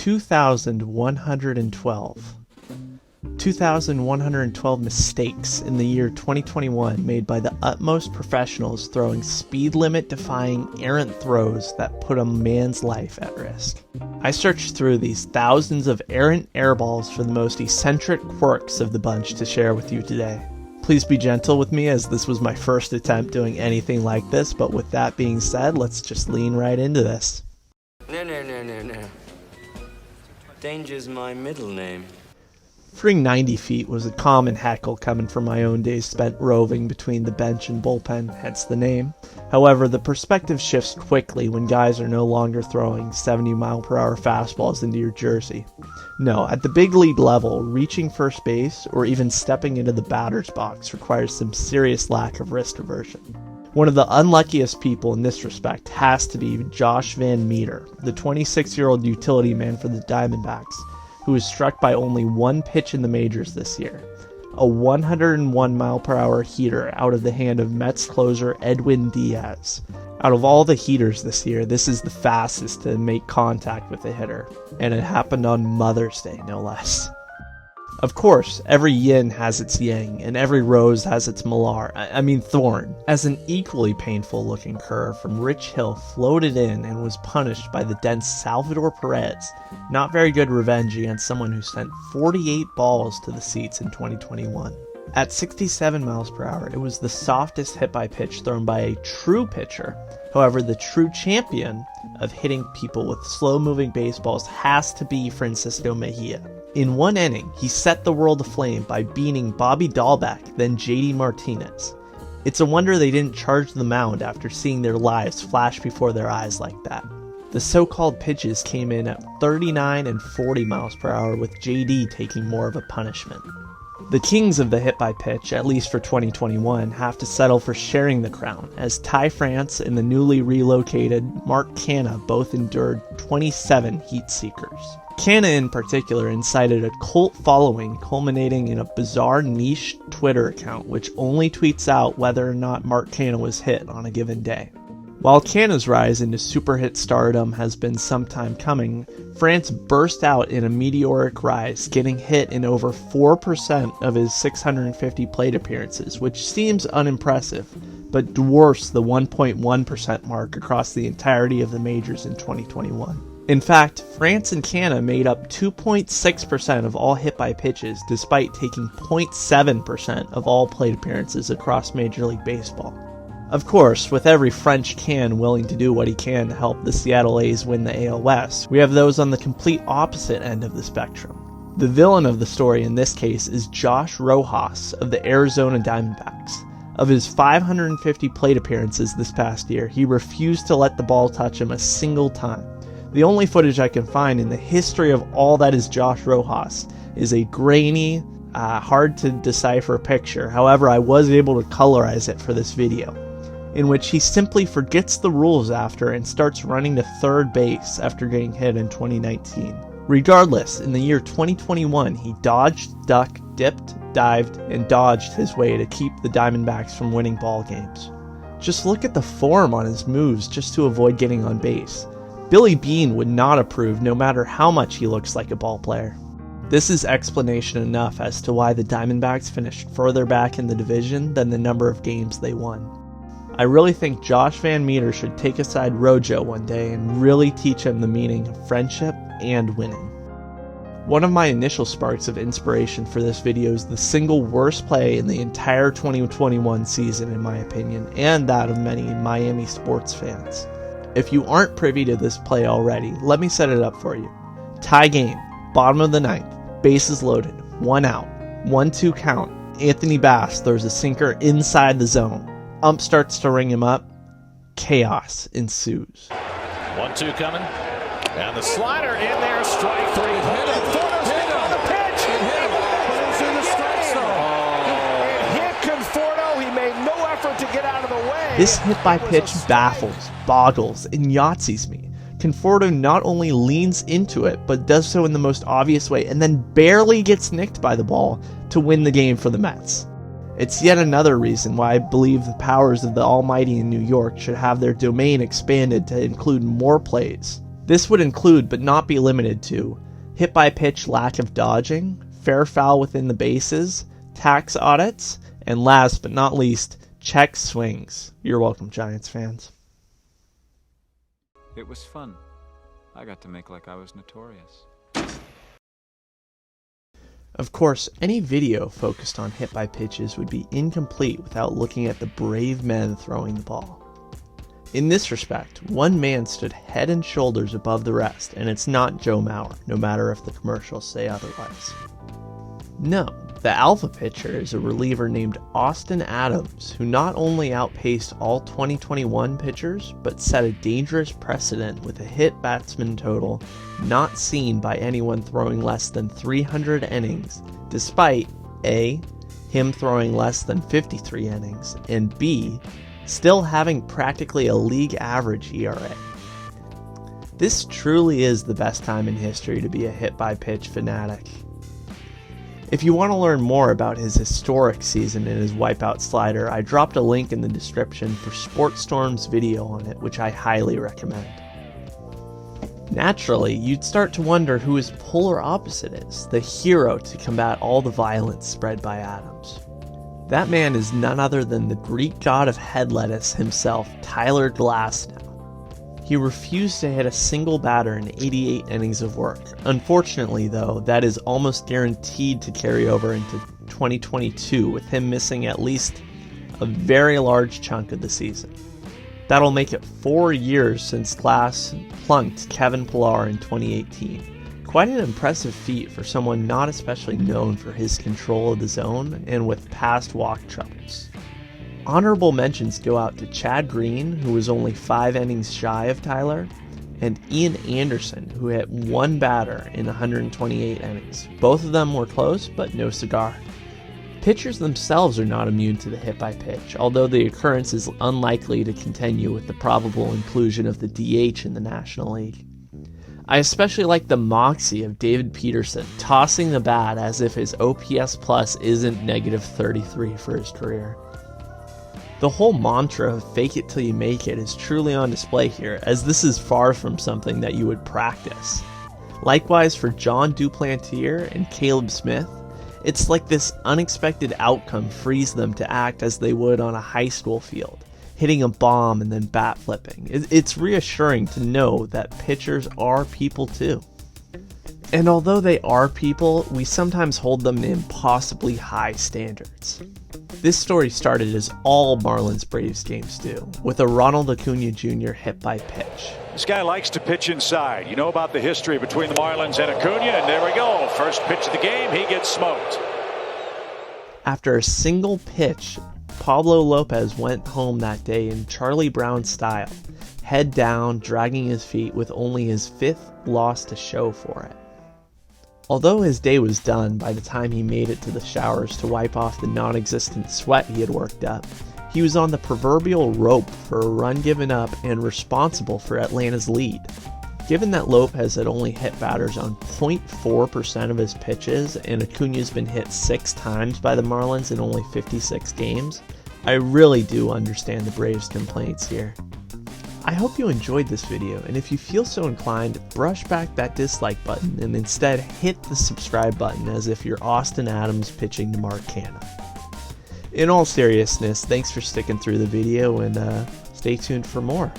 2,112. 2,112 mistakes in the year 2021 made by the utmost professionals throwing speed limit defying errant throws that put a man's life at risk. I searched through these thousands of errant airballs for the most eccentric quirks of the bunch to share with you today. Please be gentle with me as this was my first attempt doing anything like this, but with that being said, let's just lean right into this. No. Danger's my middle name. Freeing 90 feet was a common heckle coming from my own days spent roving between the bench and bullpen, hence the name. However, the perspective shifts quickly when guys are no longer throwing 70-mile-per-hour fastballs into your jersey. No, at the big league level, reaching first base or even stepping into the batter's box requires some serious lack of wrist aversion. One of the unluckiest people in this respect has to be Josh Van Meter, the 26-year-old utility man for the Diamondbacks, who was struck by only one pitch in the majors this year, a 101-mile-per-hour heater out of the hand of Mets closer Edwin Diaz. Out of all the heaters this year, this is the fastest to make contact with a hitter, and it happened on Mother's Day, no less. Of course, every yin has its yang, and every rose has its thorn, as an equally painful-looking curve from Rich Hill floated in and was punished by the dense Salvador Perez. Not very good revenge against someone who sent 48 balls to the seats in 2021. At 67 miles per hour, it was the softest hit by pitch thrown by a true pitcher. However, the true champion of hitting people with slow-moving baseballs has to be Francisco Mejia. In one inning, he set the world aflame by beating Bobby Dahlbeck, then JD Martinez. It's a wonder they didn't charge the mound after seeing their lives flash before their eyes like that. The so-called pitches came in at 39 and 40 miles per hour, with JD taking more of a punishment. The kings of the hit by pitch, at least for 2021, have to settle for sharing the crown, as Ty France and the newly relocated Mark Canha both endured 27 heat seekers. Canha in particular incited a cult following culminating in a bizarre niche Twitter account which only tweets out whether or not Mark Canha was hit on a given day. While Canha's rise into super hit stardom has been some time coming, France burst out in a meteoric rise, getting hit in over 4% of his 650 plate appearances, which seems unimpressive, but dwarfs the 1.1% mark across the entirety of the majors in 2021. In fact, France and Canha made up 2.6% of all hit by pitches, despite taking 0.7% of all plate appearances across Major League Baseball. Of course, with every French can willing to do what he can to help the Seattle A's win the AL West, we have those on the complete opposite end of the spectrum. The villain of the story in this case is Josh Rojas of the Arizona Diamondbacks. Of his 550 plate appearances this past year, he refused to let the ball touch him a single time. The only footage I can find in the history of all that is Josh Rojas is a grainy, hard to decipher picture. However, I was able to colorize it for this video, in which he simply forgets the rules after and starts running to third base after getting hit in 2019. Regardless, in the year 2021, he dodged, ducked, dipped, dived, and dodged his way to keep the Diamondbacks from winning ball games. Just look at the form on his moves just to avoid getting on base. Billy Beane would not approve no matter how much he looks like a ball player. This is explanation enough as to why the Diamondbacks finished further back in the division than the number of games they won. I really think Josh Van Meter should take aside Rojo one day and really teach him the meaning of friendship and winning. One of my initial sparks of inspiration for this video is the single worst play in the entire 2021 season in my opinion, and that of many Miami sports fans. If you aren't privy to this play already, let me set it up for you. Tie game, bottom of the ninth, bases loaded, 1 out, 1-2 count. Anthony Bass throws a sinker inside the zone. Ump starts to ring him up. Chaos ensues. 1-2 coming. And the slider in there, strike three. Hit it. On the pitch. It was in the strike zone. It hit Conforto. He made no effort to get out of the way. This hit by pitch baffles, boggles, and Yahtzees me. Conforto not only leans into it, but does so in the most obvious way, and then barely gets nicked by the ball to win the game for the Mets. It's yet another reason why I believe the powers of the Almighty in New York should have their domain expanded to include more plays. This would include, but not be limited to, hit by pitch lack of dodging, fair foul within the bases, tax audits, and last but not least, check swings. You're welcome, Giants fans. It was fun. I got to make like I was notorious. Of course, any video focused on hit by pitches would be incomplete without looking at the brave men throwing the ball. In this respect, one man stood head and shoulders above the rest, and it's not Joe Mauer, no matter if the commercials say otherwise. No, the alpha pitcher is a reliever named Austin Adams, who not only outpaced all 2021 pitchers, but set a dangerous precedent with a hit batsman total not seen by anyone throwing less than 300 innings, despite A, him throwing less than 53 innings, and B, still having practically a league average ERA. This truly is the best time in history to be a hit-by-pitch fanatic. If you want to learn more about his historic season and his wipeout slider, I dropped a link in the description for SportStorm's video on it, which I highly recommend. Naturally, you'd start to wonder who his polar opposite is, the hero to combat all the violence spread by Adams. That man is none other than the Greek god of head lettuce himself, Tyler Glasnow. He refused to hit a single batter in 88 innings of work. Unfortunately, though, that is almost guaranteed to carry over into 2022, with him missing at least a very large chunk of the season. That'll make it 4 years since Glass plunked Kevin Pillar in 2018. Quite an impressive feat for someone not especially known for his control of the zone and with past walk troubles. Honorable mentions go out to Chad Green, who was only 5 innings shy of Tyler, and Ian Anderson, who hit 1 batter in 128 innings. Both of them were close, but no cigar. Pitchers themselves are not immune to the hit by pitch, although the occurrence is unlikely to continue with the probable inclusion of the DH in the National League. I especially like the moxie of David Peterson tossing the bat as if his OPS plus isn't -33 for his career. The whole mantra of fake it till you make it is truly on display here, as this is far from something that you would practice. Likewise for John Duplantier and Caleb Smith, it's like this unexpected outcome frees them to act as they would on a high school field, hitting a bomb and then bat flipping. It's reassuring to know that pitchers are people too. And although they are people, we sometimes hold them to impossibly high standards. This story started as all Marlins Braves games do, with a Ronald Acuna Jr. hit by pitch. This guy likes to pitch inside. You know about the history between the Marlins and Acuna, and there we go. First pitch of the game, he gets smoked. After a single pitch, Pablo Lopez went home that day in Charlie Brown style, head down, dragging his feet with only his 5th loss to show for it. Although his day was done by the time he made it to the showers to wipe off the non-existent sweat he had worked up, he was on the proverbial rope for a run given up and responsible for Atlanta's lead. Given that Lopez had only hit batters on 0.4% of his pitches and Acuna's been hit 6 times by the Marlins in only 56 games, I really do understand the Braves' complaints here. I hope you enjoyed this video, and if you feel so inclined, brush back that dislike button and instead hit the subscribe button as if you're Austin Adams pitching to Mark Canha. In all seriousness, thanks for sticking through the video, and stay tuned for more.